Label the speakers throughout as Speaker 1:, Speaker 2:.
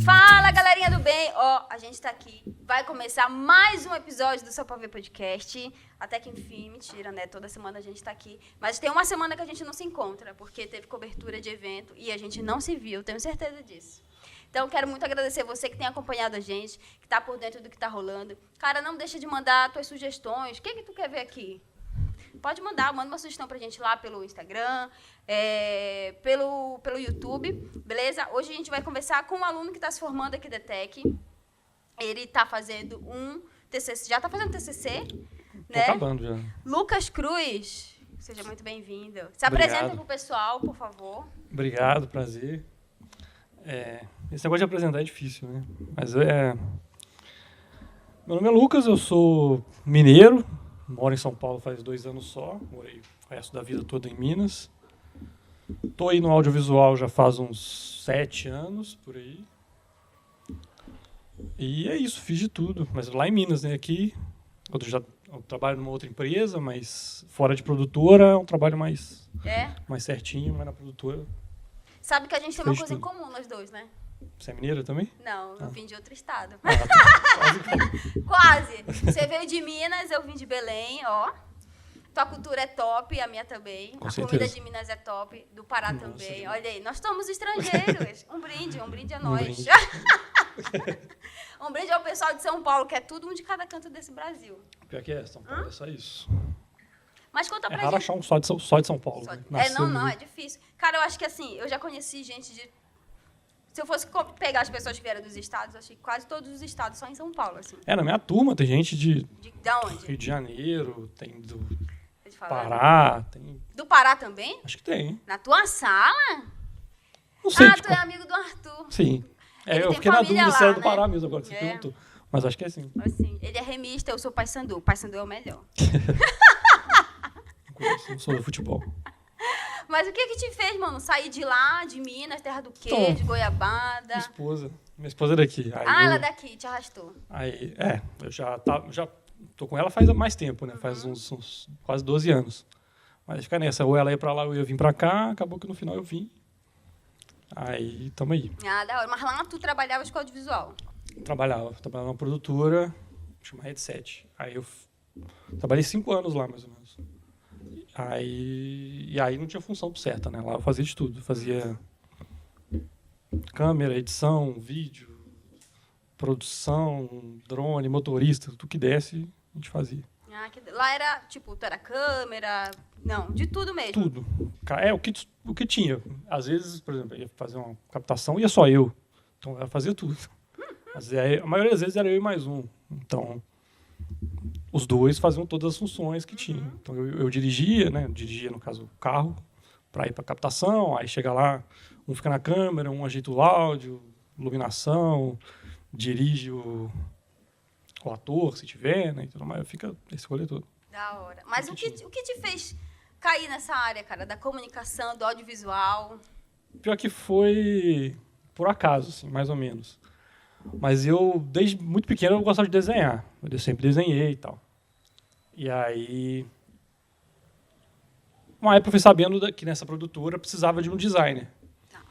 Speaker 1: Fala, galerinha do bem! Ó, a gente tá aqui, vai começar mais um episódio do Só Pra Ver Podcast. Até que enfim, mentira, né? Toda semana a gente tá aqui. Mas tem uma semana que a gente não se encontra, porque teve cobertura de evento e a gente não se viu, tenho certeza disso. Então, quero muito agradecer você que tem acompanhado a gente, que tá por dentro do que tá rolando. Cara, não deixa de mandar tuas sugestões. O que tu quer ver aqui? Pode mandar, manda uma sugestão pra gente lá pelo Instagram, pelo YouTube, beleza? Hoje a gente vai conversar com um aluno que está se formando aqui da ETEC. Ele está fazendo um TCC, já está fazendo TCC, né?
Speaker 2: Tô acabando já.
Speaker 1: Lucas Cruz, seja muito bem-vindo. Se apresenta para o pessoal, por favor.
Speaker 2: Obrigado, prazer. Esse negócio de apresentar é difícil, né? Mas meu nome é Lucas, eu sou mineiro. Moro em São Paulo faz 2 anos só, morei o resto da vida toda em Minas. Estou aí no audiovisual já faz uns 7 anos, por aí. E é isso, fiz de tudo. Mas lá em Minas, né? Aqui eu trabalho numa outra empresa, mas fora de produtora é um trabalho mais certinho, mas na produtora...
Speaker 1: Sabe que a gente tem uma coisa em comum, nós dois, né?
Speaker 2: Você é mineira também?
Speaker 1: Não, eu vim de outro estado.
Speaker 2: Quase.
Speaker 1: Quase. Você veio de Minas, eu vim de Belém, ó. Tua cultura é top, a minha também.
Speaker 2: Com
Speaker 1: a
Speaker 2: certeza.
Speaker 1: Comida de Minas é top, do Pará
Speaker 2: Nossa,
Speaker 1: também.
Speaker 2: gente.
Speaker 1: Olha aí, nós somos estrangeiros. Um brinde a nós.
Speaker 2: brinde.
Speaker 1: Um brinde ao pessoal de São Paulo, que é tudo um de cada canto desse Brasil.
Speaker 2: Pior que é, São Paulo é só isso.
Speaker 1: Mas conta
Speaker 2: É
Speaker 1: pra
Speaker 2: raro
Speaker 1: gente.
Speaker 2: achar um só de São Paulo. Né?
Speaker 1: Não, é difícil. Cara, eu acho que assim, eu já conheci gente de... Se eu fosse pegar as pessoas que vieram dos estados, eu achei que quase todos os estados, só em São Paulo, assim.
Speaker 2: Na minha turma tem gente de
Speaker 1: onde?
Speaker 2: Rio de Janeiro, tem do
Speaker 1: Deixa eu falar.
Speaker 2: Pará, tem...
Speaker 1: Do Pará também?
Speaker 2: Acho que tem.
Speaker 1: Na tua sala?
Speaker 2: Não sei,
Speaker 1: Tu é amigo do Arthur.
Speaker 2: Sim.
Speaker 1: Ele
Speaker 2: Eu
Speaker 1: tem
Speaker 2: fiquei na
Speaker 1: família
Speaker 2: dúvida se
Speaker 1: lá,
Speaker 2: era do
Speaker 1: né?
Speaker 2: Pará mesmo agora que você perguntou. Mas acho que é sim.
Speaker 1: Assim, ele é remista, eu sou paysandu. Paysandu é o melhor.
Speaker 2: Não sou do futebol.
Speaker 1: Mas o que te fez, mano? Sair de lá, de Minas, terra do queijo,
Speaker 2: Então,
Speaker 1: goiabada?
Speaker 2: Minha esposa é daqui.
Speaker 1: Ela é daqui, te arrastou.
Speaker 2: Eu já tô com ela faz mais tempo, né? Faz uns quase 12 anos. Mas fica nessa, ou ela ia pra lá ou eu vim pra cá, acabou que no final eu vim. Aí, tamo aí.
Speaker 1: Da hora. Mas lá tu trabalhavas com audiovisual?
Speaker 2: Trabalhava numa produtora, chama Headset. Aí eu trabalhei 5 anos lá, mais ou menos. E aí não tinha função certa, né? Lá eu fazia de tudo. Fazia câmera, edição, vídeo, produção, drone, motorista, tudo que desse, a gente fazia.
Speaker 1: Lá era, tipo, tu era câmera... Não, de tudo mesmo.
Speaker 2: Tudo. O que tinha. Às vezes, por exemplo, eu ia fazer uma captação, ia só eu. Então, eu fazia tudo. Mas a maioria das vezes era eu e mais um. Então, os dois faziam todas as funções que tinham. Então, eu dirigia, né? Dirigia, no caso, o carro para ir para captação. Aí chega lá, um fica na câmera, um ajeita o áudio, iluminação, dirige o ator, se tiver, né? Então, mas fica esse rolê todo.
Speaker 1: Da hora. Mas o que te fez cair nessa área, cara, da comunicação, do audiovisual?
Speaker 2: Pior que foi por acaso, assim, mais ou menos. Mas eu, desde muito pequeno, eu gostava de desenhar. Eu sempre desenhei e tal. E aí, uma época eu fui sabendo que nessa produtora precisava de um designer.
Speaker 1: Tá.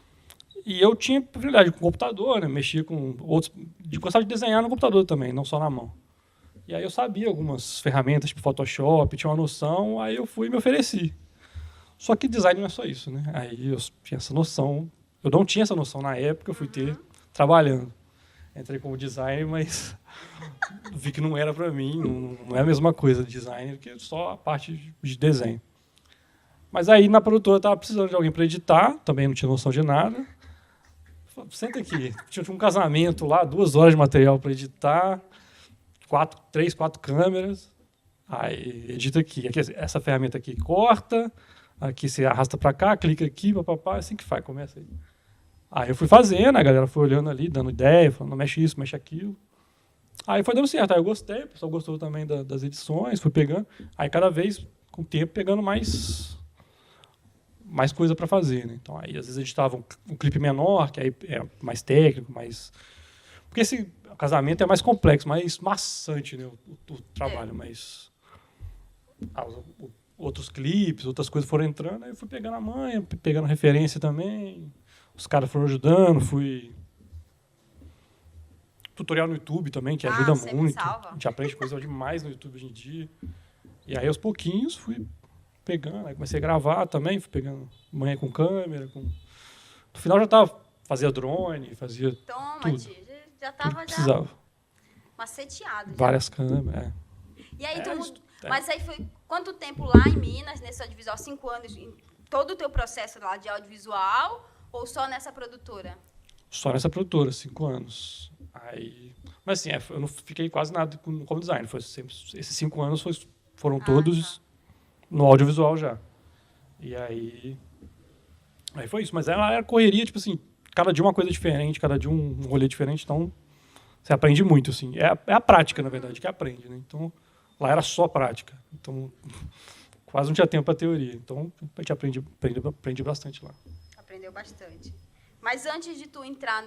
Speaker 2: E eu tinha facilidade com computador, né? Mexia com outros... Gostava de desenhar no computador também, não só na mão. E aí eu sabia algumas ferramentas, tipo Photoshop, tinha uma noção, aí eu fui e me ofereci. Só que design não é só isso, né? Aí eu tinha essa noção. Eu não tinha essa noção na época, eu fui ter trabalhando. Entrei como designer, mas vi que não era para mim, não é a mesma coisa de designer, que só a parte de desenho. Mas aí na produtora eu estava precisando de alguém para editar, também não tinha noção de nada. Falei, senta aqui, tinha um casamento lá, 2 horas de material para editar, 3, 4 câmeras. Aí edita aqui, essa ferramenta aqui corta, aqui você arrasta para cá, clica aqui, papapá, assim que faz, começa aí. Aí eu fui fazendo, a galera foi olhando ali, dando ideia, falando, mexe isso, mexe aquilo. Aí foi dando certo, aí eu gostei, o pessoal gostou também das edições, fui pegando. Aí cada vez, com o tempo, pegando mais coisa para fazer, né? Então aí às vezes editava um clipe menor, que aí é mais técnico, mais... Porque O casamento é mais complexo, mais maçante, né? O trabalho, mas outros clipes, outras coisas foram entrando, aí eu fui pegando a manha, pegando referência também. Os caras foram ajudando, tutorial no YouTube também, que ajuda muito.
Speaker 1: Salva.
Speaker 2: A gente aprende coisa demais no YouTube hoje em dia. E aí, aos pouquinhos, fui pegando. Aí comecei a gravar também, fui pegando manha com câmera. No final, fazia drone, fazia
Speaker 1: Toma,
Speaker 2: tudo.
Speaker 1: Ti, já tava
Speaker 2: precisava.
Speaker 1: Maceteado. Já.
Speaker 2: Várias câmeras,
Speaker 1: E aí, mas aí foi quanto tempo lá em Minas, nesse audiovisual? 5 anos, em todo o teu processo lá de audiovisual ou só nessa produtora?
Speaker 2: Só nessa produtora, 5 anos. Mas assim, eu não fiquei quase nada como designer. Foi sempre, esses 5 anos foram todos no audiovisual já. E aí foi isso. Mas era correria, tipo assim, cada dia uma coisa diferente, cada dia um rolê diferente. Então, você aprende muito, assim. É a prática, na verdade, que aprende, né? Então, lá era só prática. Então, quase não tinha tempo para teoria. Então, a gente aprendi bastante lá.
Speaker 1: Aprendeu bastante. Mas antes de tu entrar,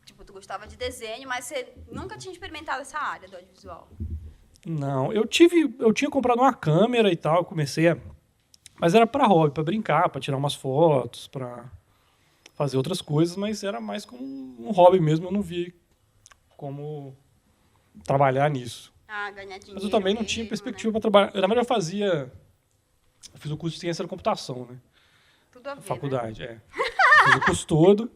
Speaker 1: tipo, tu gostava de desenho, mas você nunca tinha experimentado essa área do audiovisual?
Speaker 2: Não, eu tinha comprado uma câmera e tal, mas era para hobby, para brincar, para tirar umas fotos, para fazer outras coisas, mas era mais como um hobby mesmo, eu não vi como trabalhar nisso.
Speaker 1: Ganhar dinheiro.
Speaker 2: Mas eu também não tinha perspectiva para trabalhar. Na verdade, eu fiz o curso de ciência da computação, né?
Speaker 1: Tudo a ver,
Speaker 2: faculdade, né? Fiz o curso todo,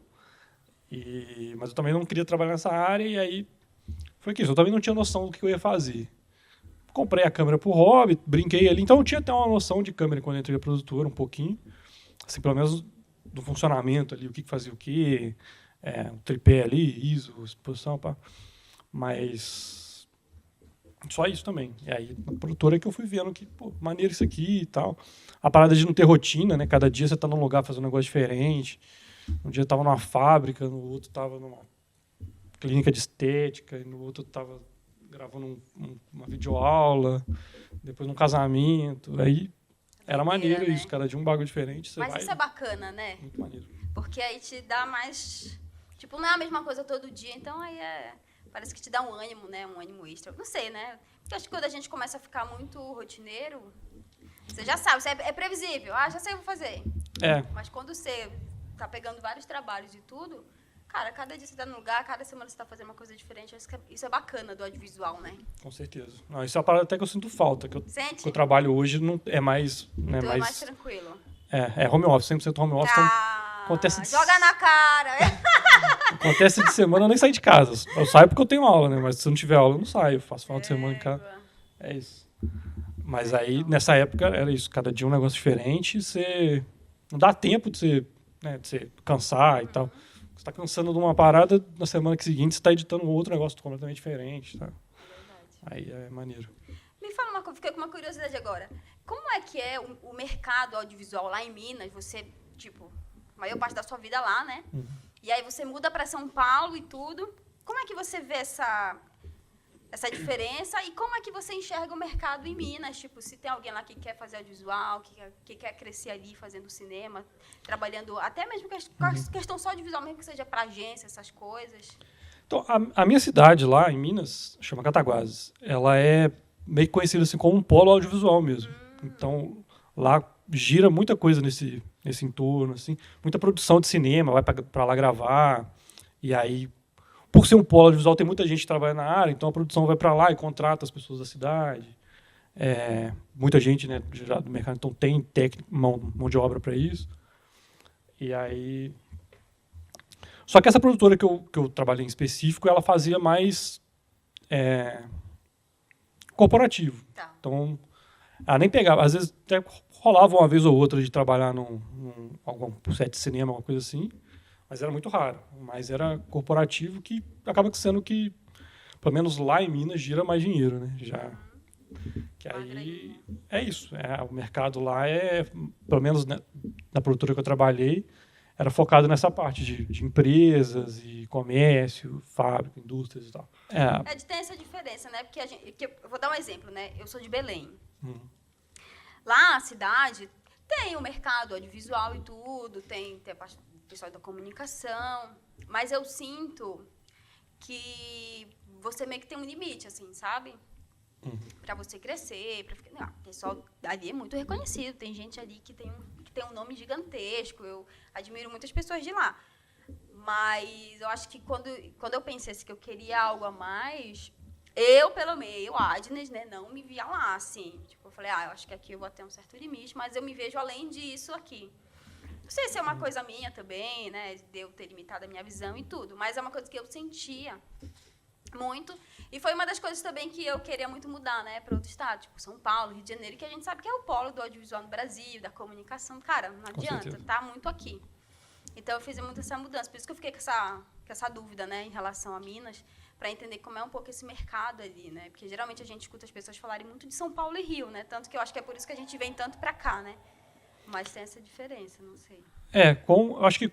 Speaker 2: mas eu também não queria trabalhar nessa área, e aí foi isso. Eu também não tinha noção do que eu ia fazer. Comprei a câmera pro hobby, brinquei ali, então eu tinha até uma noção de câmera quando eu entrei na produtora, um pouquinho, assim, pelo menos do funcionamento ali, o que fazia o quê, o tripé ali, ISO, exposição, pá. Mas só isso também. E aí, na produtora é que eu fui vendo que, pô, maneiro isso aqui e tal. A parada de não ter rotina, né? Cada dia você tá num lugar fazendo um negócio diferente. Um dia eu tava numa fábrica, no outro tava numa clínica de estética, e no outro tava gravando uma videoaula, depois num casamento. Aí era maneiro, né? Isso, cada dia um bagulho diferente.
Speaker 1: Mas isso é bacana, né?
Speaker 2: Muito maneiro.
Speaker 1: Porque aí te dá mais... Tipo, não é a mesma coisa todo dia, então aí parece que te dá um ânimo, né? Um ânimo extra. Não sei, né? Porque acho que quando a gente começa a ficar muito rotineiro, você já sabe, você é previsível. Já sei o que vou fazer. Mas quando você tá pegando vários trabalhos e tudo, cara, cada dia você tá num lugar, cada semana você tá fazendo uma coisa diferente. Isso é bacana do audiovisual, né?
Speaker 2: Com certeza. Não, isso é uma parada até que eu sinto falta.
Speaker 1: Sente?
Speaker 2: Que eu trabalho hoje não é mais... Né,
Speaker 1: então é mais tranquilo.
Speaker 2: É home office, 100% home office. Então acontece
Speaker 1: joga na cara.
Speaker 2: Acontece de semana eu nem saio de casa. Eu saio porque eu tenho aula, né? Mas se eu não tiver aula, eu não saio. Eu faço final de semana em casa. É isso. Mas aí, nessa época, era isso. Cada dia um negócio diferente. Você não dá tempo de você cansar e tal. Você está cansando de uma parada, na semana seguinte você está editando um outro negócio completamente diferente. Tá? Aí é maneiro.
Speaker 1: Me fala uma coisa, fiquei com uma curiosidade agora. Como é que é o mercado audiovisual lá em Minas? Você, tipo, a maior parte da sua vida lá, né? E aí você muda para São Paulo e tudo. Como é que você vê essa diferença e como é que você enxerga o mercado em Minas? Tipo, se tem alguém lá que quer fazer audiovisual, que quer crescer ali fazendo cinema, trabalhando até mesmo com a questão só audiovisual, mesmo que seja para agência, essas coisas.
Speaker 2: Então, a minha cidade lá em Minas, chama Cataguases, ela é meio conhecida assim como um polo audiovisual mesmo. Então, lá gira muita coisa nesse entorno, assim, muita produção de cinema, vai para lá gravar, e aí, por ser um polo audiovisual, tem muita gente que trabalha na área, então a produção vai para lá e contrata as pessoas da cidade. Muita gente, né, já do mercado, então tem mão de obra para isso. E aí... Só que essa produtora que eu trabalhei em específico, ela fazia mais corporativo.
Speaker 1: Tá.
Speaker 2: Então, ela nem pegava, às vezes até rolava uma vez ou outra de trabalhar num algum set de cinema, alguma coisa assim, mas era muito raro. Mas era corporativo, que acaba sendo que, pelo menos lá em Minas, gira mais dinheiro, né? Já. Que aí é isso. O mercado lá pelo menos na produtora que eu trabalhei, era focado nessa parte de empresas e comércio, fábrica, indústrias e tal.
Speaker 1: Tem essa diferença, né? Porque eu vou dar um exemplo, né? Eu sou de Belém. Lá, a cidade, tem o mercado audiovisual e tudo, tem a parte do pessoal da comunicação, mas eu sinto que você meio que tem um limite, assim, sabe? Pra você crescer, não, o pessoal ali é muito reconhecido, tem gente ali que tem um nome gigantesco, eu admiro muitas pessoas de lá. Mas eu acho que quando eu pensei assim, que eu queria algo a mais, pelo meio, Adnes, né, não me via lá, assim. Tipo, eu falei, eu acho que aqui eu vou ter um certo limite, mas eu me vejo além disso aqui. Não sei se é uma coisa minha também, né, de eu ter limitado a minha visão e tudo, mas é uma coisa que eu sentia muito. E foi uma das coisas também que eu queria muito mudar, né, para outro estado, tipo São Paulo, Rio de Janeiro, que a gente sabe que é o polo do audiovisual no Brasil, da comunicação. Cara, não adianta, tá muito aqui. Então, eu fiz muito essa mudança. Por isso que eu fiquei com essa dúvida, né, em relação a Minas, para entender como é um pouco esse mercado ali, né? Porque, geralmente, a gente escuta as pessoas falarem muito de São Paulo e Rio, né? Tanto que eu acho que é por isso que a gente vem tanto para cá, né? Mas tem essa diferença, não sei.
Speaker 2: Eu acho que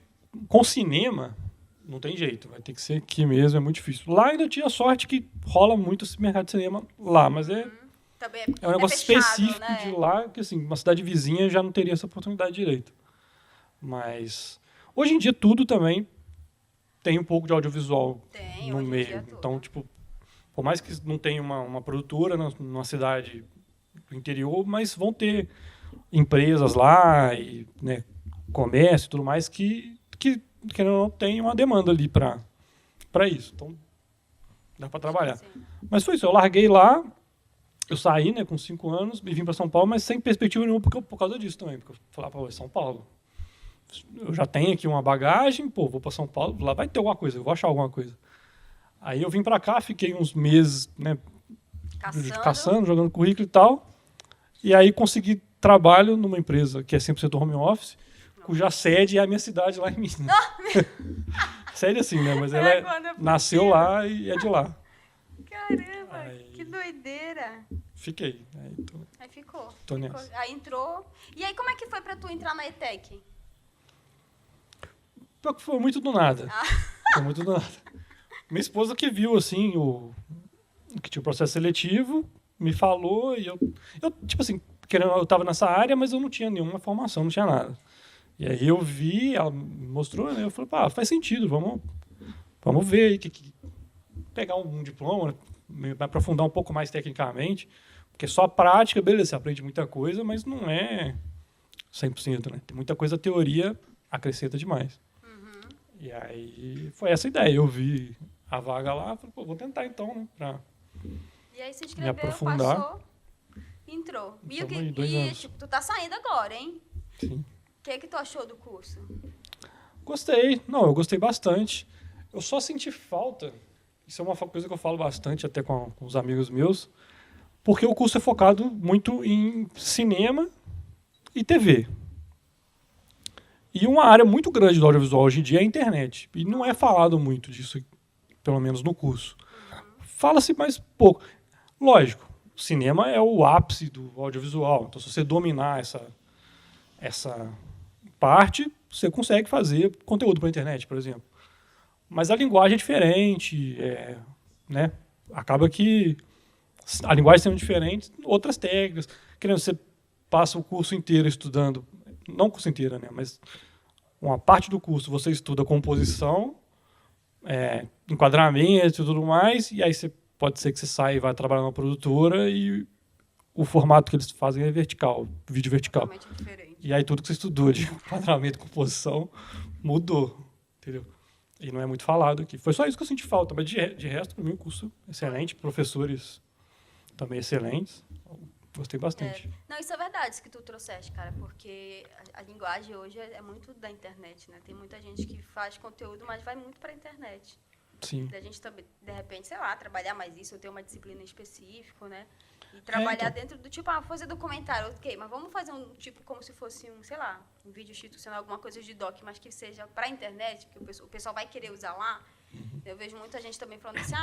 Speaker 2: com cinema não tem jeito, vai ter que ser aqui mesmo, é muito difícil. Lá ainda tinha sorte que rola muito esse mercado de cinema lá, mas
Speaker 1: Também
Speaker 2: é um negócio
Speaker 1: fechado,
Speaker 2: específico,
Speaker 1: né?
Speaker 2: de lá, que assim, uma cidade vizinha já não teria essa oportunidade direito. Mas hoje em dia tudo também tem um pouco de audiovisual no
Speaker 1: hoje em
Speaker 2: meio.
Speaker 1: dia tudo.
Speaker 2: Então, tipo, por mais que não tenha uma produtora numa cidade do interior, mas vão ter empresas lá e, né, comércio e tudo mais que não tem uma demanda ali para isso. Então, dá para trabalhar.
Speaker 1: Sim.
Speaker 2: Mas foi isso, eu larguei lá, eu saí, né, com 5 anos e vim para São Paulo, mas sem perspectiva nenhuma por causa disso também. Porque eu falava, São Paulo, eu já tenho aqui uma bagagem, vou para São Paulo, lá vai ter alguma coisa, eu vou achar alguma coisa. Aí eu vim para cá, fiquei uns meses, né, caçando, jogando currículo e tal, e aí consegui trabalho numa empresa que é 100% home office, cuja sede é a minha cidade lá em Minas. Sede assim, né, mas ela nasceu lá e é de lá.
Speaker 1: Caramba, que doideira.
Speaker 2: Fiquei.
Speaker 1: Aí ficou.
Speaker 2: Nessa.
Speaker 1: Aí entrou. E aí, como é que foi pra tu entrar na ETEC?
Speaker 2: Foi muito do nada. Foi muito do nada. Minha esposa que viu, assim, que tinha o processo seletivo, me falou, e eu tipo assim, eu estava nessa área, mas eu não tinha nenhuma formação, não tinha nada. E aí eu vi, ela me mostrou, né, eu falei, faz sentido, vamos ver aí, pegar um diploma, me aprofundar um pouco mais tecnicamente, porque só a prática, beleza, você aprende muita coisa, mas não é 100%, né? Tem muita coisa, a teoria acrescenta demais. E aí foi essa a ideia, eu vi a vaga lá, falei, vou tentar então, né, pra
Speaker 1: e aí se inscreveu,
Speaker 2: me aprofundar.
Speaker 1: Passou, entrou.
Speaker 2: E
Speaker 1: tipo, tu tá saindo agora, hein?
Speaker 2: Sim.
Speaker 1: O que tu achou do curso?
Speaker 2: Gostei, eu gostei bastante. Eu só senti falta, isso é uma coisa que eu falo bastante até com os amigos meus, porque o curso é focado muito em cinema e TV. E uma área muito grande do audiovisual hoje em dia é a internet. E não é falado muito disso, pelo menos no curso. Fala-se mais pouco. Lógico, o cinema é o ápice do audiovisual. Então, se você dominar essa parte, você consegue fazer conteúdo para a internet, por exemplo. Mas a linguagem é diferente, né? Acaba que a linguagem sendo diferente, outras técnicas. Querendo, você passa o curso inteiro estudando, não o curso inteiro, né? Mas uma parte do curso você estuda composição, enquadramento e tudo mais, e aí pode ser que você saia e vá trabalhar numa produtora e o formato que eles fazem é vertical, vídeo vertical.
Speaker 1: Totalmente diferente.
Speaker 2: E aí tudo que você estudou de enquadramento, composição, mudou, entendeu? E não é muito falado aqui. Foi só isso que eu senti falta, mas de resto, para mim, o curso excelente, professores também excelentes. Gostei bastante.
Speaker 1: Não, isso é verdade, isso que tu trouxeste, cara, porque a linguagem hoje é muito da internet, né? Tem muita gente que faz conteúdo, mas vai muito para a internet.
Speaker 2: Sim.
Speaker 1: Da gente também, de repente, sei lá, trabalhar mais isso, ou ter uma disciplina específica, né? E trabalhar dentro do tipo, fazer documentário, ok, mas vamos fazer um tipo como se fosse sei lá, um vídeo institucional, alguma coisa de doc, mas que seja para a internet, que o pessoal vai querer usar lá. Eu vejo muita gente também falando assim,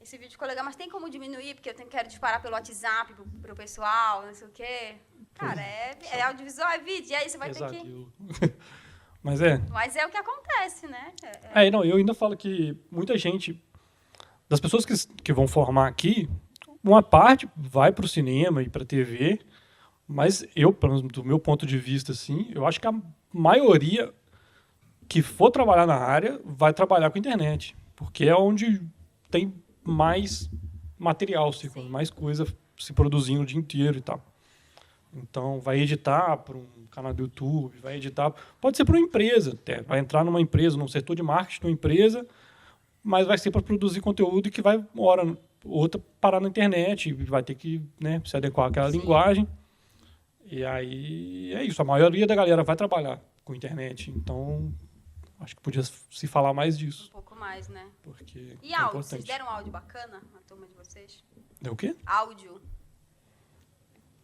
Speaker 1: esse vídeo ficou legal, mas tem como diminuir, porque eu quero disparar pelo WhatsApp pro pessoal, não sei o quê. Cara, é audiovisual, é vídeo, e aí você vai ter que...
Speaker 2: Mas
Speaker 1: é o que acontece, né?
Speaker 2: Eu ainda falo que muita gente, das pessoas que vão formar aqui, uma parte vai para o cinema e para a TV, mas eu, pelo menos do meu ponto de vista, assim, eu acho que a maioria que for trabalhar na área vai trabalhar com internet. porque é onde tem mais material circulando,
Speaker 1: Sim.
Speaker 2: mais coisa se produzindo o dia inteiro e tal. Então, vai editar para um canal do YouTube, vai editar... Pode ser para uma empresa, até. Vai entrar numa empresa, num setor de marketing de uma empresa, mas vai ser para produzir conteúdo que vai, uma hora ou outra, parar na internet, e vai ter que, né, se adequar àquela
Speaker 1: Sim.
Speaker 2: linguagem. E aí, é isso. A maioria da galera vai trabalhar com internet, então acho que podia se falar mais
Speaker 1: Um
Speaker 2: disso,
Speaker 1: pouco mais, né?
Speaker 2: porque
Speaker 1: E
Speaker 2: é
Speaker 1: áudio? Vocês
Speaker 2: importante.
Speaker 1: deram um áudio bacana na turma de vocês?
Speaker 2: Deu o quê?
Speaker 1: Áudio.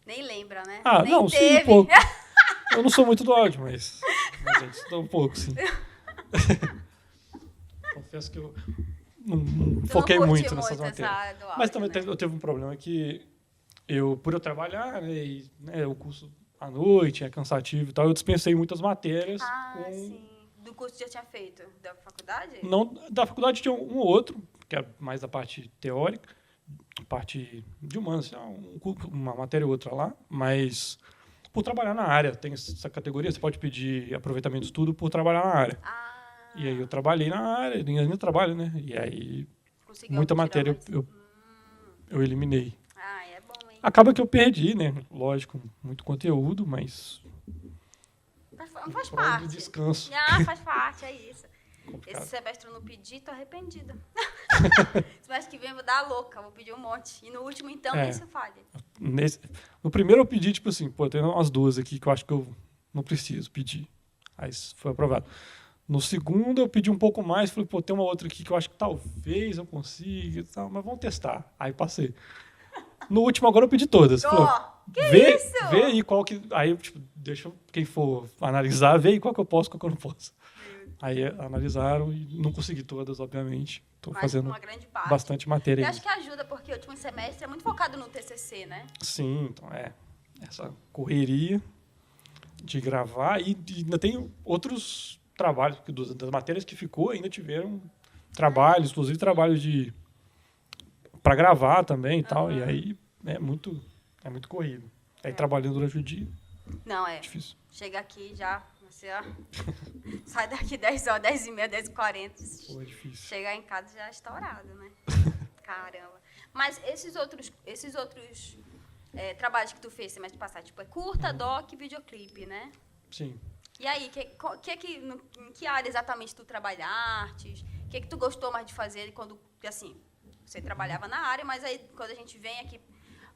Speaker 1: Nem lembra, né?
Speaker 2: Ah,
Speaker 1: Nem
Speaker 2: não, sim,
Speaker 1: teve.
Speaker 2: um pouco. Eu não sou muito do áudio, mas a gente dá um pouco, sim. Confesso que eu não
Speaker 1: Tu
Speaker 2: foquei
Speaker 1: não
Speaker 2: muito
Speaker 1: curtiu
Speaker 2: nessas
Speaker 1: muito
Speaker 2: matérias.
Speaker 1: essa do áudio,
Speaker 2: Mas também
Speaker 1: né?
Speaker 2: eu teve um problema que por eu trabalhar, né, e, né, o curso à noite é cansativo e tal, eu dispensei muitas matérias.
Speaker 1: Ah, sim. Do curso que já tinha feito? Da faculdade?
Speaker 2: Não, da faculdade tinha um ou outro, que era mais da parte teórica, parte de humanas, uma matéria ou outra lá, mas por trabalhar na área, tem essa categoria, você pode pedir aproveitamento de estudo por trabalhar na área.
Speaker 1: Ah,
Speaker 2: E aí eu trabalhei na área, ainda trabalho, né? E aí
Speaker 1: conseguiu
Speaker 2: muita
Speaker 1: tirar
Speaker 2: matéria
Speaker 1: mais.
Speaker 2: eu eliminei.
Speaker 1: Ah, é bom, hein?
Speaker 2: Acaba que eu perdi, né? Lógico, muito conteúdo, mas
Speaker 1: Faz
Speaker 2: prova de
Speaker 1: parte.
Speaker 2: descanso.
Speaker 1: Ah, faz parte, é isso.
Speaker 2: Complicado.
Speaker 1: Esse semestre eu não pedi, tô arrependida. Semestre que vem eu vou dar a louca, vou pedir um monte. E no último, então,
Speaker 2: É.
Speaker 1: nem se fale.
Speaker 2: No primeiro eu pedi, tipo assim, pô, tem umas duas aqui que eu acho que eu não preciso pedir. Aí foi aprovado. No segundo eu pedi um pouco mais, falei, pô, tem uma outra aqui que eu acho que talvez eu consiga, e tal, mas vamos testar. Aí passei. No último agora eu pedi todas. Falei,
Speaker 1: Ó, que
Speaker 2: vê,
Speaker 1: isso?
Speaker 2: vê aí qual que... Aí, tipo, deixa quem for analisar, vê aí qual que eu posso, qual que eu não posso. Aí analisaram e não consegui todas, obviamente. Estou
Speaker 1: Mas
Speaker 2: fazendo
Speaker 1: uma grande parte.
Speaker 2: bastante matéria
Speaker 1: Eu
Speaker 2: aí.
Speaker 1: acho que ajuda, porque o último semestre é muito focado no TCC, né?
Speaker 2: Sim, então essa correria de gravar e ainda tem outros trabalhos, porque das matérias que ficou ainda tiveram trabalhos, inclusive trabalhos para gravar também e tal, e aí é muito corrido. Aí trabalhando durante o dia,
Speaker 1: Não, é.
Speaker 2: difícil.
Speaker 1: Chega aqui já, você ó, sai daqui 10 horas, 10h30, 10h40.
Speaker 2: Pô, é difícil.
Speaker 1: Chegar em casa já é estourado, né? Caramba. Mas esses outros trabalhos que tu fez semestre passado, tipo, é curta, doc e videoclipe, né?
Speaker 2: Sim.
Speaker 1: E aí, em que área exatamente tu trabalhaste? O que tu gostou mais de fazer quando, porque, assim, você trabalhava na área, mas aí quando a gente vem aqui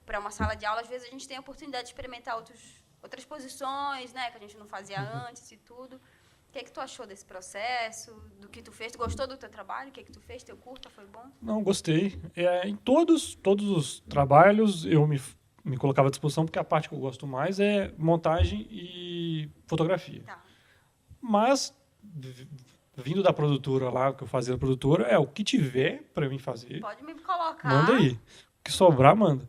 Speaker 1: para uma sala de aula, às vezes a gente tem a oportunidade de experimentar outras posições, né, que a gente não fazia antes e tudo. O que tu achou desse processo, do que tu fez? Tu gostou do teu trabalho? O que tu fez? Teu curta foi bom?
Speaker 2: Não, gostei. Em todos os trabalhos eu me colocava à disposição, porque a parte que eu gosto mais é montagem e fotografia.
Speaker 1: Tá.
Speaker 2: Mas, vindo da produtora lá, que eu fazia na produtora, o que tiver para mim fazer,
Speaker 1: Pode me colocar.
Speaker 2: manda aí. O que sobrar, manda.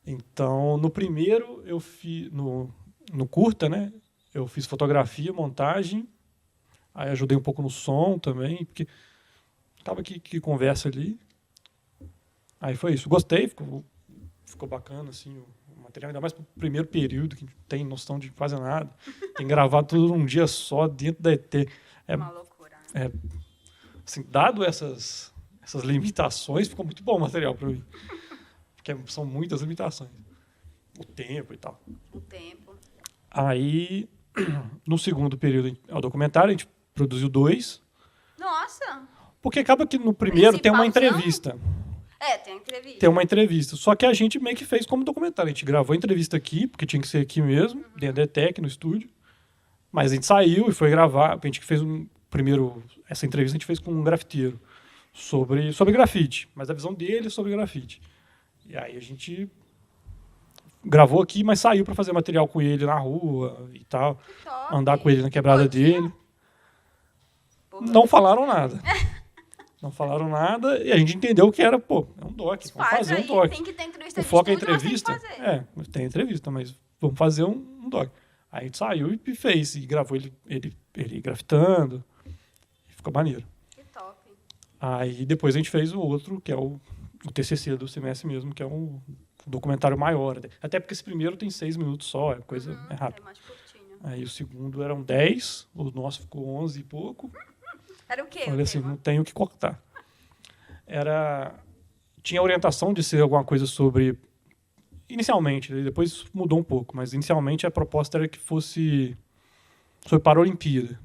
Speaker 2: Então, no primeiro, eu fiz, no curta, né? Eu fiz fotografia, montagem, aí ajudei um pouco no som também, porque acaba que conversa ali. Aí foi isso. Gostei, ficou bacana, assim, o material, ainda mais pro primeiro período, que não tem noção de quase nada. Tem que gravar tudo num dia só, dentro da ET.
Speaker 1: É uma loucura. Né?
Speaker 2: Assim, dado essas limitações, ficou muito bom o material para mim. Porque são muitas limitações. O tempo e tal.
Speaker 1: O tempo.
Speaker 2: Aí, no segundo período, o documentário, a gente produziu 2.
Speaker 1: Nossa!
Speaker 2: Porque acaba que no primeiro tem uma
Speaker 1: Principalzão?
Speaker 2: entrevista.
Speaker 1: Tem entrevista.
Speaker 2: Tem uma entrevista. Só que a gente meio que fez como documentário. A gente gravou a entrevista aqui, porque tinha que ser aqui mesmo, dentro da ETEC, no estúdio. Mas a gente saiu e foi gravar. A gente fez essa entrevista a gente fez com um grafiteiro sobre grafite, mas a visão dele sobre grafite. E aí a gente gravou aqui, mas saiu para fazer material com ele na rua e tal,
Speaker 1: Que top.
Speaker 2: andar com ele na quebrada
Speaker 1: Podia?
Speaker 2: dele.
Speaker 1: Pô,
Speaker 2: Não falaram nada. Não falaram nada e a gente entendeu que era, é um doc, vamos
Speaker 1: faz
Speaker 2: fazer
Speaker 1: aí,
Speaker 2: um doc.
Speaker 1: tem que ter entrevista
Speaker 2: O
Speaker 1: de
Speaker 2: foco é
Speaker 1: estúdio, mas
Speaker 2: entrevista?
Speaker 1: tem que fazer.
Speaker 2: Tem entrevista, mas vamos fazer um doc. Aí a gente saiu e fez, e gravou ele grafitando, e ficou maneiro.
Speaker 1: Que top.
Speaker 2: Aí depois a gente fez o outro, que é o TCC do semestre mesmo, que é um documentário maior. Até porque esse primeiro tem 6 minutos só, é rápido.
Speaker 1: É mais curtinho.
Speaker 2: Aí o segundo eram 10, o nosso ficou 11 e pouco.
Speaker 1: Era o quê?
Speaker 2: Olha assim, não tenho o que cortar. tinha a orientação de ser alguma coisa sobre... Inicialmente, depois mudou um pouco, mas inicialmente a proposta era que fosse sobre Paralimpíada.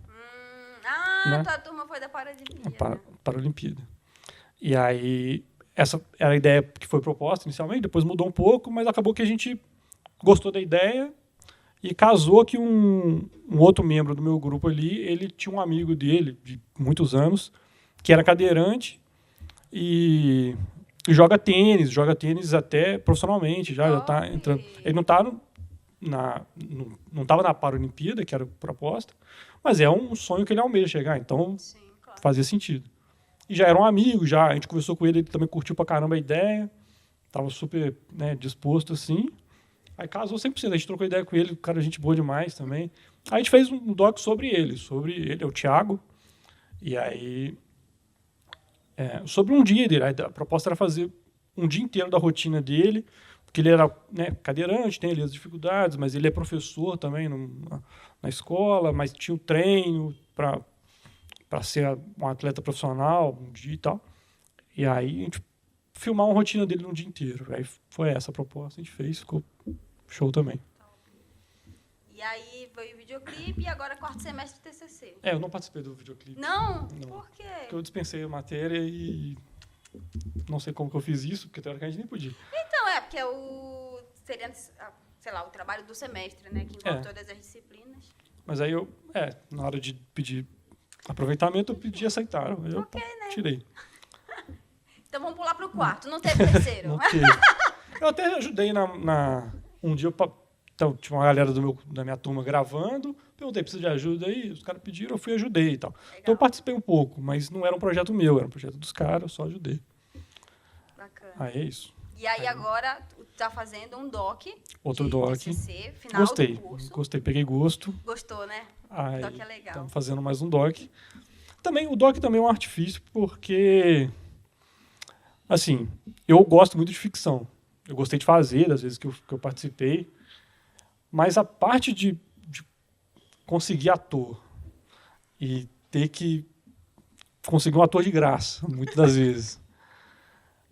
Speaker 2: Né?
Speaker 1: Tua turma foi da Paralimpíada.
Speaker 2: Paralimpíada. E aí, essa era a ideia que foi proposta inicialmente, depois mudou um pouco, mas acabou que a gente gostou da ideia e casou que um outro membro do meu grupo ali, ele tinha um amigo dele, de muitos anos, que era cadeirante e joga tênis até profissionalmente, já está entrando. Ele não estava na Paralimpíada, que era a proposta, mas é um sonho que ele almeja chegar, então
Speaker 1: Sim, claro.
Speaker 2: fazia sentido. E já era um amigo, a gente conversou com ele também curtiu pra caramba a ideia, estava super, né, disposto assim. Aí casou 100%, a gente trocou ideia com ele, o cara gente boa demais também. Aí a gente fez um doc sobre ele, é o Thiago, e aí... sobre um dia dele. A proposta era fazer um dia inteiro da rotina dele, porque ele era, né, cadeirante, tem ali as dificuldades, mas ele é professor também na escola, mas tinha um treino para ser um atleta profissional um dia e tal. E aí a gente filmar uma rotina dele um dia inteiro. Aí foi essa a proposta, a gente fez, ficou show também.
Speaker 1: E aí veio o videoclipe e agora quarto semestre de TCC.
Speaker 2: Eu não participei do videoclipe.
Speaker 1: Não? Por quê?
Speaker 2: Porque eu dispensei a matéria e não sei como que eu fiz isso, porque teoricamente nem podia.
Speaker 1: Então, porque seria, sei lá, o trabalho do semestre, né? Que envolve todas as disciplinas.
Speaker 2: Mas aí na hora de pedir aproveitamento, eu pedi e aceitaram. Eu tirei.
Speaker 1: Então vamos pular para o quarto, não teve terceiro.
Speaker 2: Não teve. Eu até ajudei um dia, então, tinha uma galera da minha turma gravando, perguntei, precisa de ajuda aí? Os caras pediram, eu fui e ajudei e tal. Legal. Então eu participei um pouco, mas não era um projeto meu, era um projeto dos caras, eu só ajudei.
Speaker 1: Bacana.
Speaker 2: Aí é isso.
Speaker 1: E aí agora tá fazendo um doc.
Speaker 2: Outro doc.
Speaker 1: TCC, final do curso.
Speaker 2: Gostei, peguei gosto.
Speaker 1: Gostou, né?
Speaker 2: Aí,
Speaker 1: o doc é legal.
Speaker 2: Estamos fazendo mais um doc. O doc também é um artifício, porque, assim, eu gosto muito de ficção. Eu gostei de fazer, das vezes que eu participei. Mas a parte de conseguir ator e ter que conseguir um ator de graça, muitas das vezes.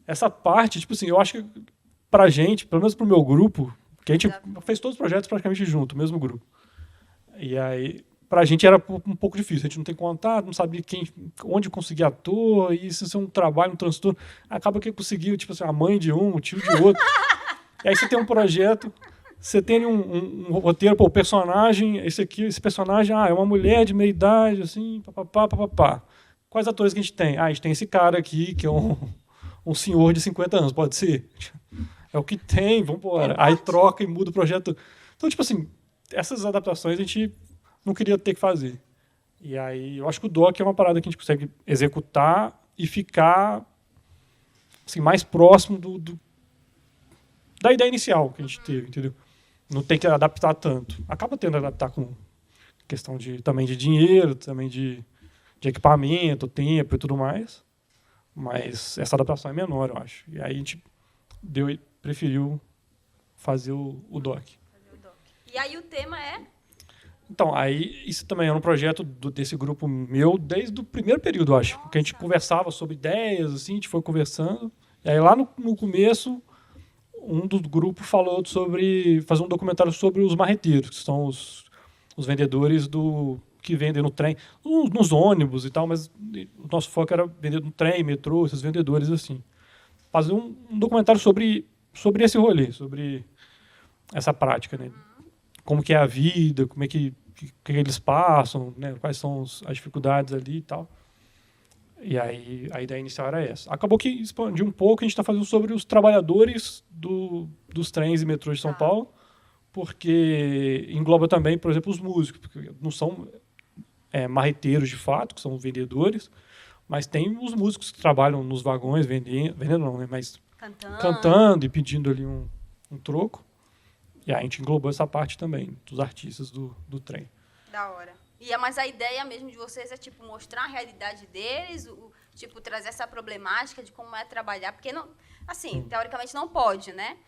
Speaker 2: Essa parte, tipo assim, eu acho que pra gente, pelo menos pro meu grupo, que a gente fez todos os projetos praticamente junto, o mesmo grupo. E aí, pra gente era um pouco difícil, a gente não tem contato, não sabia onde conseguir ator, e isso é um trabalho, um transtorno. Acaba que conseguiu, tipo assim, a mãe de um, o tio de outro. E aí você tem um projeto... Você tem um roteiro, o personagem, esse personagem, é uma mulher de meia idade, assim, papapá. Quais atores que a gente tem? A gente tem esse cara aqui, que é um senhor de 50 anos, pode ser? É o que tem, vamos embora. Aí troca e muda o projeto. Então, tipo assim, essas adaptações a gente não queria ter que fazer. E aí, eu acho que o doc é uma parada que a gente consegue executar e ficar assim, mais próximo da ideia inicial que a gente teve, entendeu? Não tem que adaptar tanto. Acaba tendo que adaptar com questão também de dinheiro, também de equipamento, tempo e tudo mais. Mas essa adaptação é menor, eu acho. E aí a gente preferiu fazer o doc.
Speaker 1: E aí o tema é?
Speaker 2: Então, aí isso também era um projeto desse grupo meu desde o primeiro período, eu acho. Nossa. Que a gente conversava sobre ideias, assim, a gente foi conversando. E aí lá no começo... Um do grupo falou sobre fazer um documentário sobre os marreteiros, que são os vendedores que vendem no trem, nos ônibus e tal, mas o nosso foco era vender no trem, metrô, esses vendedores assim. Fazer um documentário sobre esse rolê, sobre essa prática, né? Como que é a vida, como é que eles passam, né? Quais são as dificuldades ali e tal. E aí a ideia inicial era essa. Acabou que expandiu um pouco, a gente está fazendo sobre os trabalhadores dos trens e metrôs de São Paulo, porque engloba também, por exemplo, os músicos, porque não são marreteiros de fato, que são vendedores, mas tem os músicos que trabalham nos vagões, vendendo não, né, mas cantando e pedindo ali um troco. E aí a gente englobou essa parte também, dos artistas do trem.
Speaker 1: Da hora. Mas a ideia mesmo de vocês é, tipo, mostrar a realidade deles, tipo, trazer essa problemática de como é trabalhar, porque, não, assim, teoricamente não pode, né?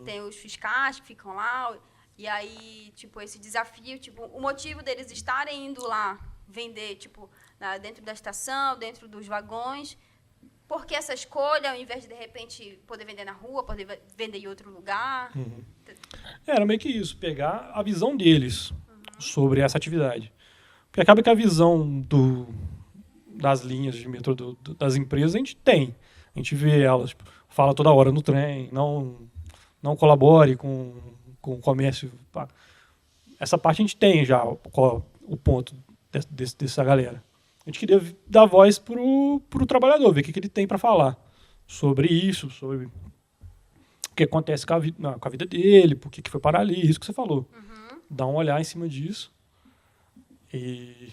Speaker 1: Tem os fiscais que ficam lá, e aí, tipo, esse desafio, tipo, o motivo deles estarem indo lá vender, tipo, dentro da estação, dentro dos vagões, Por que essa escolha, ao invés de repente, poder vender na rua, poder vender em outro lugar?
Speaker 2: Era meio que isso, pegar a visão deles sobre essa atividade. Porque acaba que a visão das linhas de metrô das empresas a gente tem. A gente vê elas, tipo, fala toda hora no trem, não colabore com o comércio. Pá. Essa parte a gente tem já, o ponto dessa galera. A gente queria dar voz pro trabalhador, ver o que ele tem para falar sobre isso, sobre o que acontece com a vida dele, por que foi parar ali, isso que você falou. Dar um olhar em cima disso. E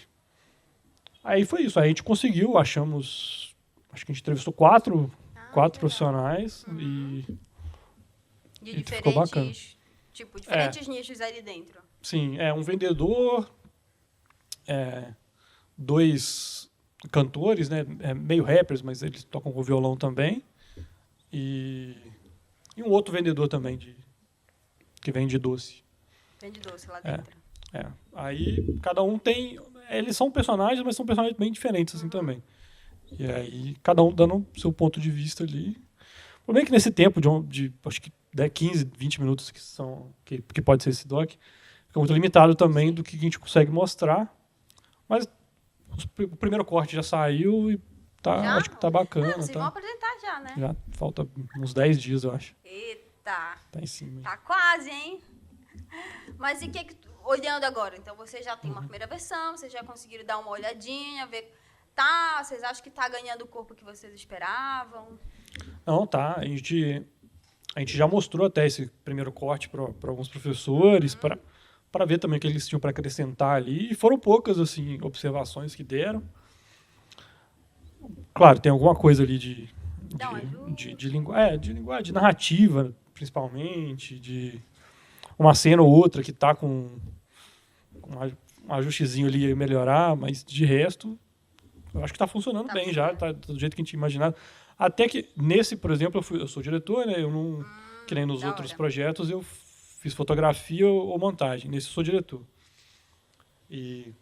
Speaker 2: aí foi isso. Aí a gente conseguiu, acho que a gente entrevistou quatro profissionais
Speaker 1: De
Speaker 2: e ficou bacana.
Speaker 1: Diferentes nichos ali dentro.
Speaker 2: Sim, um vendedor, 2 cantores, né, meio rappers, mas eles tocam com violão também, e um outro vendedor também, que vende doce.
Speaker 1: Vende doce lá dentro.
Speaker 2: Aí cada um tem... Eles são personagens, mas são personagens bem diferentes assim também. E aí cada um dando o seu ponto de vista ali. O problema é que nesse tempo de acho que 15, 20 minutos que pode ser esse doc, fica muito limitado também do que a gente consegue mostrar. Mas o primeiro corte já saiu e acho que tá bacana.
Speaker 1: Vocês vão apresentar já, né?
Speaker 2: Já falta uns 10 dias, eu acho.
Speaker 1: Eita!
Speaker 2: Tá em cima.
Speaker 1: Tá quase, hein? Mas e olhando agora, então vocês já têm uma primeira versão, vocês já conseguiram dar uma olhadinha, ver... vocês acham que tá ganhando o corpo que vocês esperavam?
Speaker 2: Não, tá. A gente já mostrou até esse primeiro corte para alguns professores, para ver também o que eles tinham para acrescentar ali. E foram poucas assim, observações que deram. Claro, tem alguma coisa ali de linguagem, de narrativa, principalmente, de uma cena ou outra que está com um ajustezinho ali a melhorar, mas de resto, eu acho que está funcionando bem já, tá do jeito que a gente imaginava. Até que nesse, por exemplo, eu sou diretor, né? Eu não, que nem nos outros projetos, eu fiz fotografia ou montagem. Nesse eu sou diretor. E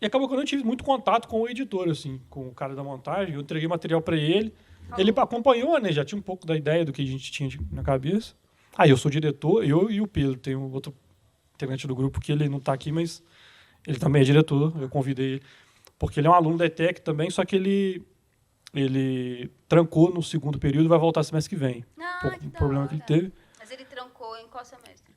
Speaker 2: acabou que eu não tive muito contato com o editor, assim, com o cara da montagem. Eu entreguei material para ele. Ele acompanhou, né? Já tinha um pouco da ideia do que a gente tinha na cabeça. Eu sou diretor, eu e o Pedro. Tem um outro integrante do grupo que ele não está aqui, mas ele também é diretor. Eu convidei ele. Porque ele é um aluno da ETEC também, só que ele trancou no segundo período e vai voltar semestre que vem.
Speaker 1: Que
Speaker 2: o problema que ele teve.
Speaker 1: Mas ele trancou em qual semestre?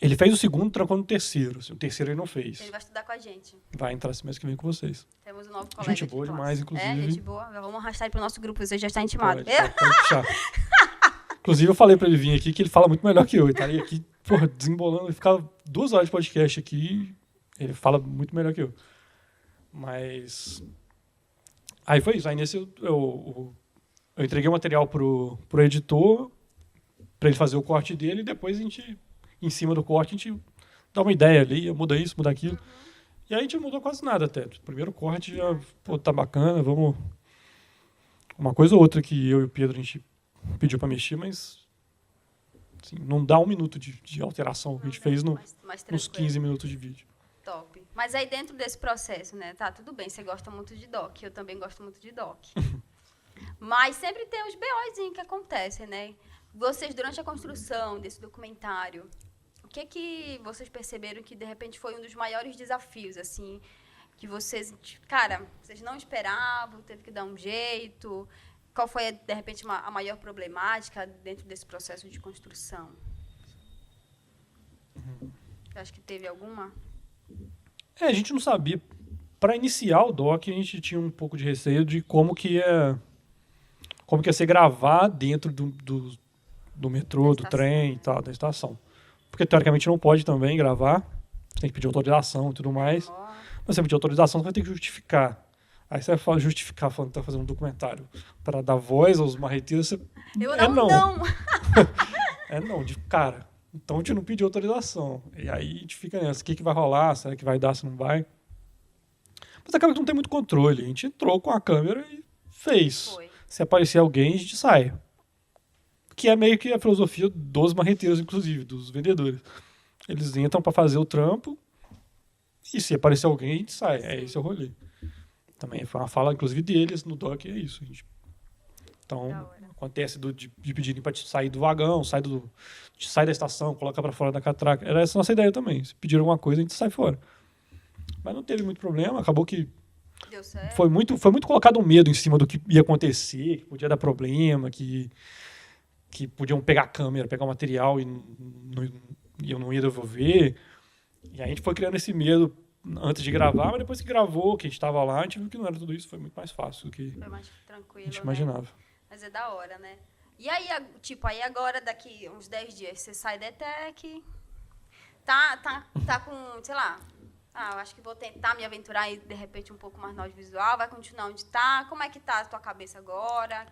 Speaker 2: Ele fez o segundo, trancou no terceiro. O terceiro ele não fez.
Speaker 1: Ele vai estudar com a gente.
Speaker 2: Vai entrar semestre que vem com vocês.
Speaker 1: Temos um novo colega.
Speaker 2: Gente boa demais, inclusive.
Speaker 1: Gente boa. Vamos arrastar ele pro nosso grupo, você já está intimado.
Speaker 2: Pode puxar. Inclusive, eu falei para ele vir aqui que ele fala muito melhor que eu. Ele estaria aqui, desembolando. Ele ficava 2 horas de podcast aqui. Ele fala muito melhor que eu. Mas... Aí foi isso. Aí nesse eu entreguei o material pro editor para ele fazer o corte dele e depois a gente, em cima do corte, a gente dá uma ideia ali, muda isso, muda aquilo. E aí a gente não mudou quase nada até. O primeiro corte já, tá bacana, vamos... Uma coisa ou outra que eu e o Pedro a gente pediu para mexer, mas assim, não dá 1 minuto de alteração que a gente fez nos 15 minutos de vídeo.
Speaker 1: Top. Mas aí dentro desse processo, né? Tá, tudo bem, você gosta muito de doc, eu também gosto muito de doc. Mas sempre tem os BOzinhos que acontecem, né? Vocês, durante a construção desse documentário, o que vocês perceberam que, de repente, foi um dos maiores desafios, assim, que vocês não esperavam, teve que dar um jeito? Qual foi, de repente, a maior problemática dentro desse processo de construção? Acho que teve alguma?
Speaker 2: A gente não sabia. Para iniciar o doc, a gente tinha um pouco de receio de como que ia ser gravar dentro do metrô, do trem e tal, da estação. Porque, teoricamente, não pode também gravar. Você tem que pedir autorização e tudo mais. Mas você pedir autorização, você vai ter que justificar. Aí você vai justificar falando que está fazendo um documentário para dar voz aos marreteiros. Não, de cara. Então a gente não pediu autorização. E aí a gente fica nessa. O que vai rolar? Será que vai dar? Se não vai? Mas acaba que não tem muito controle. A gente entrou com a câmera e fez. Se aparecer alguém, a gente sai. Que é meio que a filosofia dos marreteiros, inclusive, dos vendedores. Eles entram para fazer o trampo e se aparecer alguém, a gente sai. Esse é o rolê. Também foi uma fala, inclusive, deles no doc, é isso. Então,
Speaker 1: Da hora.
Speaker 2: acontece de pedirem para sair do vagão, sair da estação, colocar para fora da catraca. Era essa a nossa ideia também. Se pedir alguma coisa, a gente sai fora. Mas não teve muito problema, acabou que
Speaker 1: Deu certo?
Speaker 2: foi muito colocado um medo em cima do que ia acontecer, que podia dar problema, que podiam pegar a câmera, pegar o material e eu não ia devolver. E a gente foi criando esse medo antes de gravar, mas depois que gravou, que a gente estava lá, a gente viu que não era tudo isso, foi muito mais fácil do que
Speaker 1: Foi mais tranquilo,
Speaker 2: a gente
Speaker 1: né?
Speaker 2: imaginava.
Speaker 1: Mas é da hora, né? E aí, aí agora, daqui uns 10 dias, você sai da ETEC, tá com, sei lá, eu acho que vou tentar me aventurar aí, de repente, um pouco mais no audiovisual, vai continuar onde tá? Como é que tá a tua cabeça agora?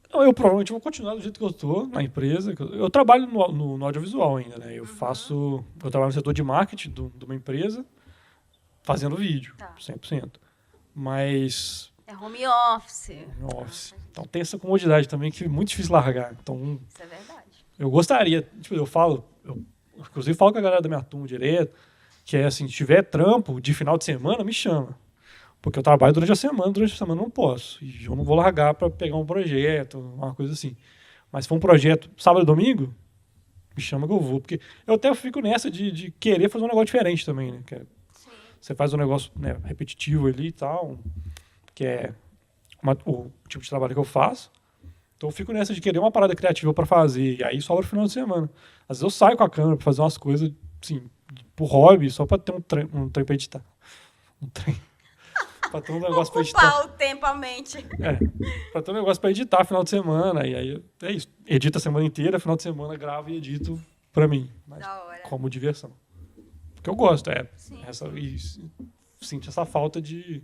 Speaker 2: Não, eu provavelmente vou continuar do jeito que eu estou na empresa. Eu trabalho no audiovisual ainda, né? Eu trabalho no setor de marketing de uma empresa, fazendo vídeo,
Speaker 1: Tá.
Speaker 2: 100%. Mas
Speaker 1: É home office.
Speaker 2: office. Então tem essa comodidade também que é muito difícil largar. Então
Speaker 1: Isso é verdade.
Speaker 2: eu gostaria, tipo, eu inclusive falo com a galera da minha turma direto, que é assim, se tiver trampo de final de semana, me chama. Porque eu trabalho durante a semana eu não posso. E eu não vou largar para pegar um projeto, uma coisa assim. Mas se for um projeto sábado e domingo, me chama que eu vou. Porque eu até fico nessa de querer fazer um negócio diferente também, né?
Speaker 1: Sim.
Speaker 2: Você faz um negócio, né, repetitivo ali e tal, que é o tipo de trabalho que eu faço. Então eu fico nessa de querer uma parada criativa para fazer. E aí sobra o final de semana. Às vezes eu saio com a câmera para fazer umas coisas, assim, por hobby, só para ter um trem para editar. Um trem. Pra ter um negócio pra editar.
Speaker 1: Ocupar o tempo, a mente.
Speaker 2: Pra ter um negócio pra editar final de semana. E aí é isso. Edita a semana inteira, final de semana gravo e edito pra mim. Mas
Speaker 1: Da hora.
Speaker 2: como diversão. Porque eu gosto,
Speaker 1: Sim.
Speaker 2: Sinto essa falta de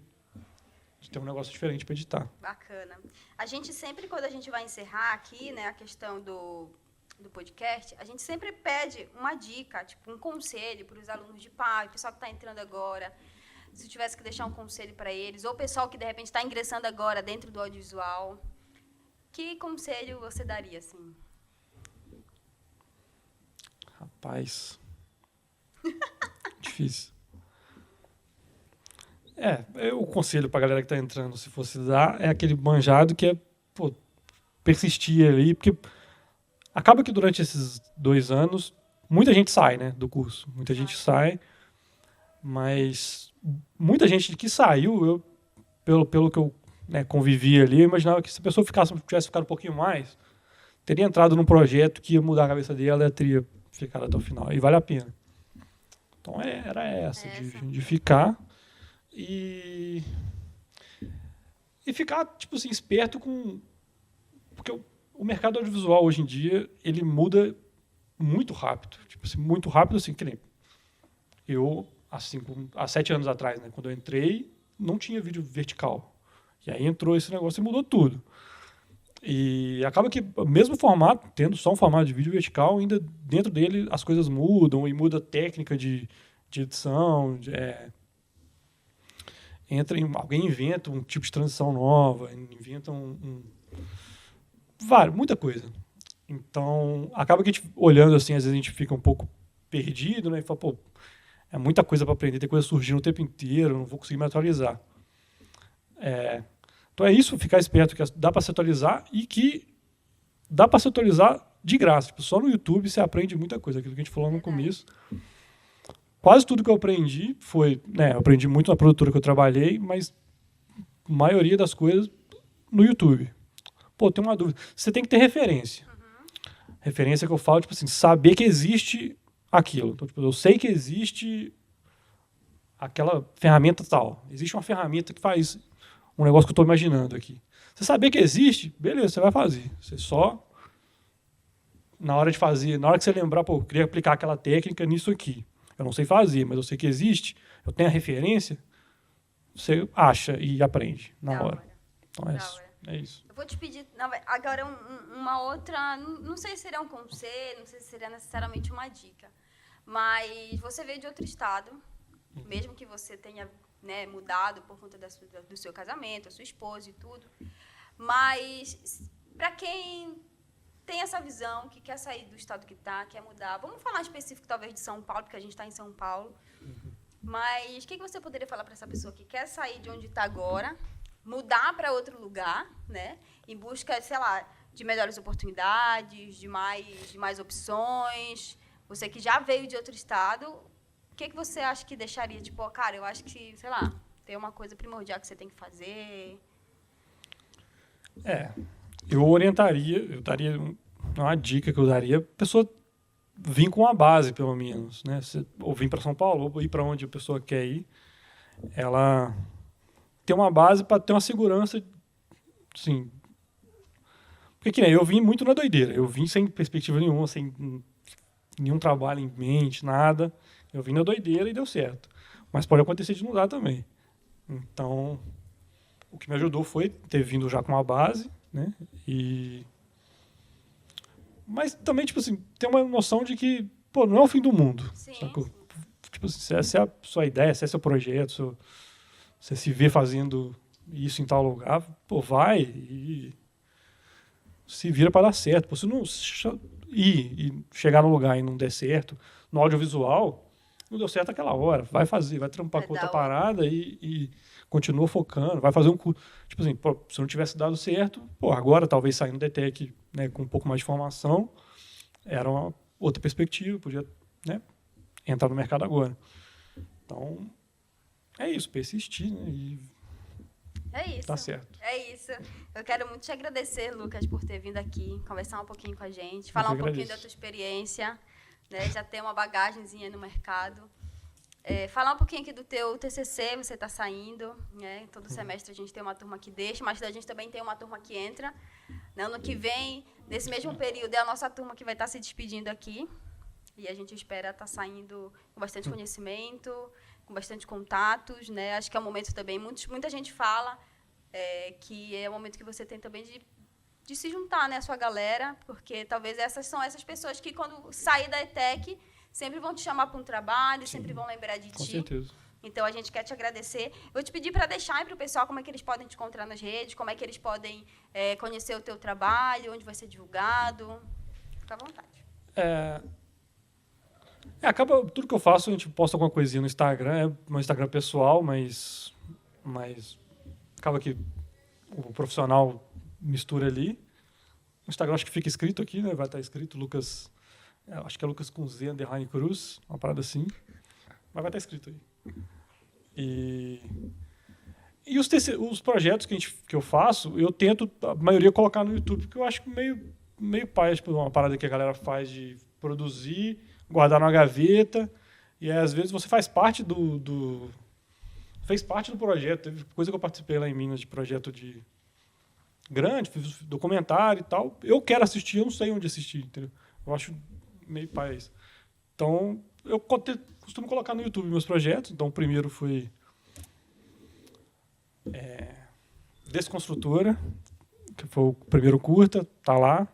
Speaker 2: ter um negócio diferente pra editar.
Speaker 1: Bacana. A gente sempre, quando a gente vai encerrar aqui, né, a questão do podcast, a gente sempre pede uma dica, tipo, um conselho para os alunos de PAI, o pessoal que está entrando agora. Se eu tivesse que deixar um conselho para eles, ou o pessoal que, de repente, está ingressando agora dentro do audiovisual, que conselho você daria, assim?
Speaker 2: Rapaz. Difícil. O conselho pra galera que tá entrando, se fosse dar, é aquele manjado que é, persistir ali, porque acaba que durante esses 2 anos, muita gente sai, né, do curso. Muita gente sai, mas muita gente que saiu, pelo que eu, né, convivi ali, eu imaginava que se a pessoa tivesse ficado um pouquinho mais, teria entrado num projeto que ia mudar a cabeça dela e ela teria ficado até o final. E vale a pena. Então era essa. De ficar e ficar, tipo assim, esperto com... Porque o mercado audiovisual hoje em dia, ele muda muito rápido. Tipo assim, muito rápido, assim, que nem eu, assim, há 7 anos atrás, né, quando eu entrei, não tinha vídeo vertical. E aí entrou esse negócio e mudou tudo. E acaba que, mesmo formato, tendo só um formato de vídeo vertical, ainda dentro dele as coisas mudam e muda a técnica de edição. Alguém inventa um tipo de transição nova, inventa muita coisa. Então, acaba que a gente, olhando assim, às vezes a gente fica um pouco perdido, né? E fala, é muita coisa para aprender, tem coisa surgindo o tempo inteiro, não vou conseguir me atualizar. Então é isso, ficar esperto, que dá para se atualizar e que dá para se atualizar de graça. Tipo, só no YouTube você aprende muita coisa, aquilo que a gente falou no começo. Quase tudo que eu aprendi foi... eu aprendi muito na produtora que eu trabalhei, mas a maioria das coisas no YouTube. Tem uma dúvida. Você tem que ter referência. Referência que eu falo, tipo assim, saber que existe aquilo. Então, tipo, eu sei que existe aquela ferramenta tal. Existe uma ferramenta que faz um negócio que eu estou imaginando aqui. Você saber que existe, beleza, você vai fazer. Você só, na hora de fazer, na hora que você lembrar, eu queria aplicar aquela técnica nisso aqui. Eu não sei fazer, mas eu sei que existe, eu tenho a referência, você acha e aprende na hora. Então é isso.
Speaker 1: Eu vou te pedir agora uma outra, não sei se seria um conselho, não sei se seria necessariamente uma dica, mas você veio de outro estado, mesmo que você tenha, né, mudado por conta do seu casamento, a sua esposa e tudo, mas para quem tem essa visão, que quer sair do estado que está, quer mudar, vamos falar específico talvez de São Paulo, porque a gente está em São Paulo, Mas o que você poderia falar para essa pessoa que quer sair de onde está agora, mudar para outro lugar, né? Em busca, sei lá, de melhores oportunidades, de mais opções. Você que já veio de outro estado, o que você acha que deixaria? Tipo, cara, eu acho que, sei lá, tem uma coisa primordial que você tem que fazer.
Speaker 2: Eu orientaria, eu daria uma dica que eu daria, a pessoa vir com a base, pelo menos, né? Ou vir para São Paulo, ou ir para onde a pessoa quer ir, ela ter uma base para ter uma segurança, assim. Porque que nem eu vim muito na doideira, eu vim sem perspectiva nenhuma, sem nenhum trabalho em mente, nada. Eu vim na doideira e deu certo. Mas pode acontecer de não dar também. Então, o que me ajudou foi ter vindo já com uma base, né? Mas também, tipo assim, ter uma noção de que, pô, não é o fim do mundo.
Speaker 1: Sim.
Speaker 2: Tipo assim, se essa é a sua ideia, se esse é o seu projeto, você se vê fazendo isso em tal lugar, pô, vai e se vira para dar certo. Pô, se não ir e chegar no lugar e não der certo, no audiovisual, não deu certo aquela hora. Vai fazer, vai trampar com outra parada e continua focando. Vai fazer um curso. Tipo assim, pô, se não tivesse dado certo, pô, agora talvez saindo da ETEC, né, com um pouco mais de formação, era uma outra perspectiva, podia, né, entrar no mercado agora. Então, é isso, persistir, né, e
Speaker 1: é isso.
Speaker 2: tá certo.
Speaker 1: É isso. Eu quero muito te agradecer, Lucas, por ter vindo aqui, conversar um pouquinho com a gente, falar um pouquinho da tua experiência, né, já ter uma bagagenzinha no mercado. Falar um pouquinho aqui do teu TCC, você está saindo, né? Todo semestre a gente tem uma turma que deixa, mas a gente também tem uma turma que entra. No ano que vem, nesse mesmo período, é a nossa turma que vai estar se despedindo aqui. E a gente espera estar saindo com bastante conhecimento, com bastante contatos, né? Acho que é um momento também, muita gente fala que é o momento que você tem também de se juntar, né, a sua galera, porque talvez são essas pessoas que, quando sair da ETEC, sempre vão te chamar para um trabalho, sempre vão lembrar de ti.
Speaker 2: Com certeza.
Speaker 1: Então, a gente quer te agradecer. Vou te pedir para deixar aí para o pessoal como é que eles podem te encontrar nas redes, como é que eles podem conhecer o teu trabalho, onde vai ser divulgado. Fica à vontade.
Speaker 2: Acaba, tudo que eu faço, a gente posta alguma coisinha no Instagram, é meu Instagram pessoal, mas acaba que o profissional mistura ali. O Instagram acho que fica escrito aqui, né? Vai estar escrito Lucas, acho que é Lucas com Z, _ Cruz, uma parada assim. Mas vai estar escrito aí. E os projetos que eu faço, eu tento, a maioria, colocar no YouTube, porque eu acho meio paia, tipo, uma parada que a galera faz de produzir, guardar na gaveta, e aí, às vezes você faz parte fez parte do projeto. Teve coisa que eu participei lá em Minas de projeto de grande, fiz documentário e tal. Eu quero assistir, eu não sei onde assistir, entendeu? Eu acho meio paia isso. Então, eu costumo colocar no YouTube meus projetos. Então, o primeiro foi Desconstrutora, que foi o primeiro curta, tá lá.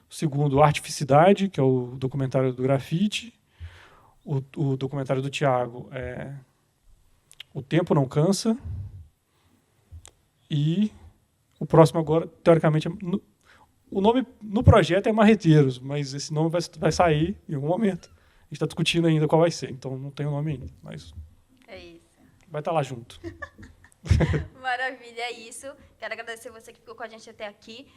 Speaker 2: O segundo, Artificidade, que é o documentário do grafite. O documentário do Thiago é O Tempo Não Cansa. E o próximo agora, teoricamente, o nome no projeto é Marreteiros, mas esse nome vai sair em algum momento. A gente está discutindo ainda qual vai ser, então não tem o nome ainda, mas
Speaker 1: é isso.
Speaker 2: Vai estar lá junto.
Speaker 1: Maravilha, é isso. Quero agradecer você que ficou com a gente até aqui.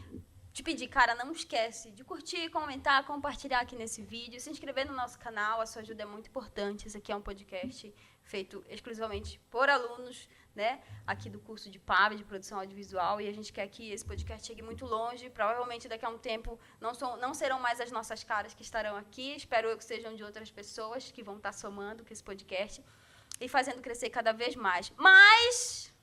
Speaker 1: Te pedir, cara, não esquece de curtir, comentar, compartilhar aqui nesse vídeo, se inscrever no nosso canal, a sua ajuda é muito importante. Esse aqui é um podcast feito exclusivamente por alunos, né, aqui do curso de PAB, de Produção Audiovisual, e a gente quer que esse podcast chegue muito longe. Provavelmente daqui a um tempo não serão mais as nossas caras que estarão aqui, espero eu que sejam de outras pessoas que vão estar somando com esse podcast e fazendo crescer cada vez mais. Mas,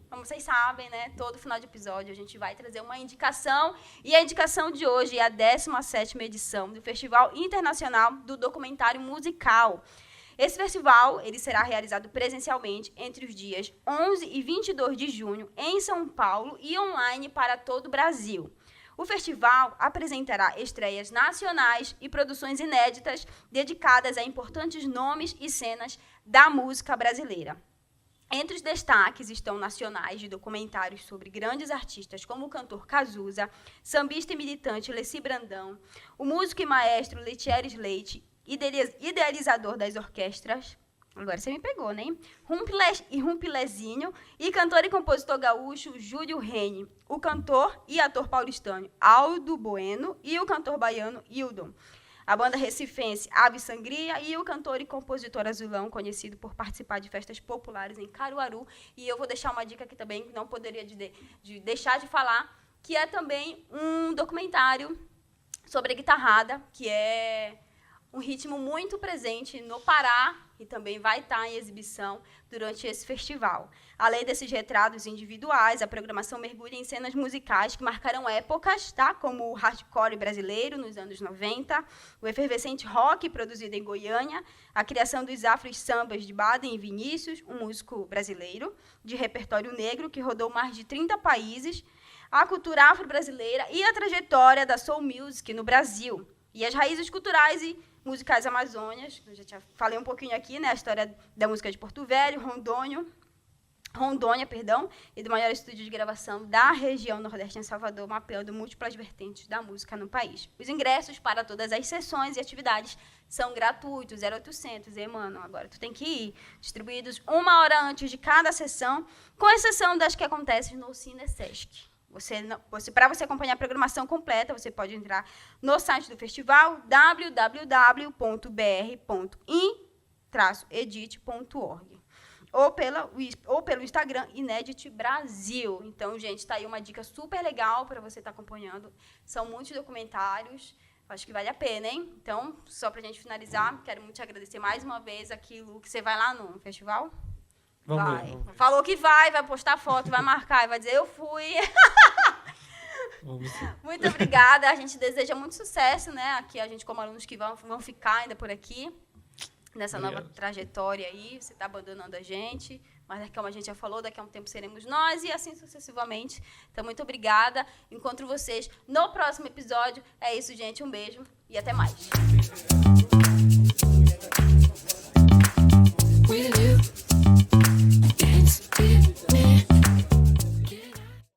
Speaker 1: como vocês sabem, né, todo final de episódio a gente vai trazer uma indicação, e a indicação de hoje é a 17ª edição do Festival Internacional do Documentário Musical. Esse festival ele será realizado presencialmente entre os dias 11 e 22 de junho em São Paulo e online para todo o Brasil. O festival apresentará estreias nacionais e produções inéditas dedicadas a importantes nomes e cenas da música brasileira. Entre os destaques estão nacionais de documentários sobre grandes artistas como o cantor Cazuza, sambista e militante Leci Brandão, o músico e maestro Letieres Leite, idealizador das orquestras Agora você me pegou, né? Rumpilezinho e cantor e compositor gaúcho Júlio Rene, o cantor e ator paulistano Aldo Bueno e o cantor baiano Hildon. A banda recifense Ave Sangria e o cantor e compositor azulão, conhecido por participar de festas populares em Caruaru. E eu vou deixar uma dica aqui também, que não poderia deixar de falar, que é também um documentário sobre a guitarrada, que é um ritmo muito presente no Pará e também vai estar em exibição durante esse festival. Além desses retratos individuais, a programação mergulha em cenas musicais que marcaram épocas, tá? Como o hardcore brasileiro nos anos 90, o efervescente rock produzido em Goiânia, a criação dos afros sambas de Baden e Vinícius, um músico brasileiro de repertório negro que rodou mais de 30 países, a cultura afro-brasileira e a trajetória da soul music no Brasil, e as raízes culturais e musicais amazônias. Eu já falei um pouquinho aqui, né, a história da música de Porto Velho, Rondônia, e do maior estúdio de gravação da região nordeste em Salvador, mapeando múltiplas vertentes da música no país. Os ingressos para todas as sessões e atividades são gratuitos, 0800, mano, agora tu tem que ir, distribuídos 1 hora antes de cada sessão, com exceção das que acontecem no Cine Sesc. Para você acompanhar a programação completa, você pode entrar no site do festival, www.br.in-edit.org, ou pelo Instagram, Inédit Brasil. Então, gente, está aí uma dica super legal para você estar acompanhando. São muitos documentários, acho que vale a pena, hein? Então, só para a gente finalizar, quero muito te agradecer mais uma vez aqui, Lu, que você vai lá no festival.
Speaker 2: Vamos ver.
Speaker 1: Falou que vai postar foto, vai marcar, vai dizer, eu fui. Muito obrigada. A gente deseja muito sucesso, né? Aqui a gente, como alunos que vão ficar ainda por aqui, nessa nova trajetória aí. Você está abandonando a gente, mas como a gente já falou, daqui a um tempo seremos nós e assim sucessivamente. Então, muito obrigada. Encontro vocês no próximo episódio. É isso, gente. Um beijo e até mais.